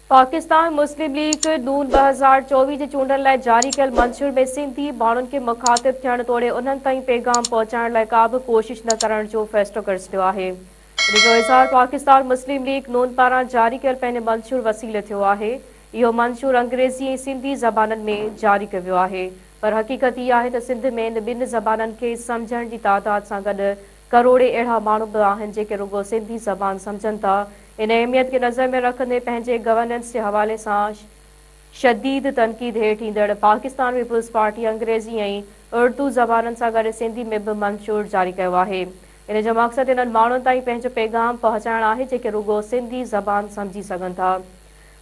पाकिस्तान मुस्लिम league नून 2024 जे चूंडनि लाइ जारी कयल मंशूर में सिंधी माण्हुनि खे मुखातिब थियण तोड़े उन्हनि ताईं पैगाम पहुचाइण लाइ का बि कोशिश न करण जो फ़ैसिलो करे छॾियो आहे। इन जो इज़हार पाकिस्तान मुस्लिम लीग नून पारां जारी कयल पंहिंजे मंशूर वसीले थियो आहे। इहो मंशूर अंग्रेज़ी ऐं सिंधी ज़बाननि में जारी कयो वियो आहे, पर हक़ीक़त इहा आहे त सिंध में इन ॿिनि ज़बाननि खे सम्झण जी तादाद सां गॾु करोड़े अहिड़ा माण्हू बि आहिनि जेके रुॻो सिंधी ज़बान सम्झनि था। इन अहमियत खे नज़र में रखंदे पंहिंजे गवर्नेंस जे हवाले सां शदीद तनक़ीद हेठि ईंदड़ पाकिस्तान पीपुल्स पार्टी अंग्रेज़ी ऐं उर्दू ज़बाननि सां गॾु सिंधी में बि मंशूर जारी कयो आहे। इन जो मक़सदु इन्हनि माण्हुनि ताईं पंहिंजो पैगाम पहुचाइणु आहे जेके रुॻो सिंधी ज़बान सम्झी सघनि था।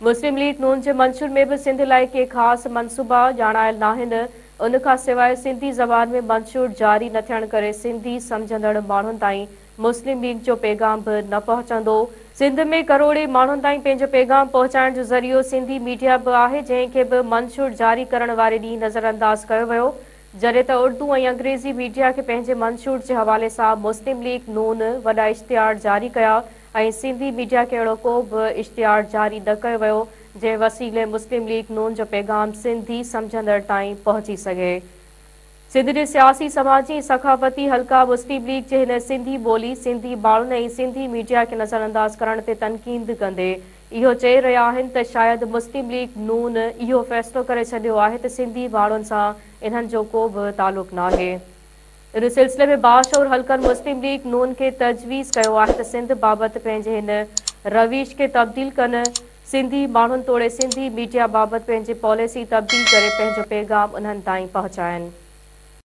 मुस्लिम लीग नून जे मंशूर में बि सिंध लाइ के ख़ासि मनसूबा ॼाणायल नाहिनि। उन खां सवाइ सिंधी ज़बान में मंशूर जारी न थियण करे सिंधी सम्झंदड़ माण्हुनि ताईं मुस्लिम लीग जो पैगाम बि न पहुचंदो। सिंध में करोड़े माण्हुनि ताईं पंहिंजो पैगाम पहुचाइण जो ज़रियो सिंधी मीडिया बि आहे, जंहिंखे बि मंशूर जारी करण वारे ॾींहुं नज़रअंदाज कयो वियो, जॾहिं त उर्दू ऐं अंग्रेज़ी मीडिया खे पंहिंजे मंशूर जे हवाले सां मुस्लिम लीग नून वॾा इश्तिहार जारी कया ऐं सिंधी मीडिया खे अहिड़ो को बि इश्तिहार जारी न कयो वियो जंहिं वसीले मुस्लिम लीग नून जो पैगाम सिंधी सम्झंदड़ ताईं पहुची सघे। सिंध जे सियासी समाजी ऐं सखाफ़ती हल्का मुस्लिम लीग जे हिन सिंधी ॿोली, सिंधी माण्हुनि ऐं सिंधी मीडिया खे नज़रअंदाज करण ते तनक़ीद कंदे इहो चई रहिया आहिनि त शायदि मुस्लिम लीग नून इहो फ़ैसिलो करे छॾियो आहे त सिंधी माण्हुनि सां इन्हनि जो को बि तालुक़ नाहे। इन सिलसिले में बाशऊर हल्कनि मुस्लिम लीग नून खे तजवीज़ कयो आहे त सिंध बाबति पंहिंजे हिन रविश खे तब्दील कनि, सिंधी माण्हुनि तोड़े सिंधी मीडिया बाबति पंहिंजी पॉलिसी तब्दील करे पंहिंजो पैगाम उन्हनि ताईं पहुचाइनि।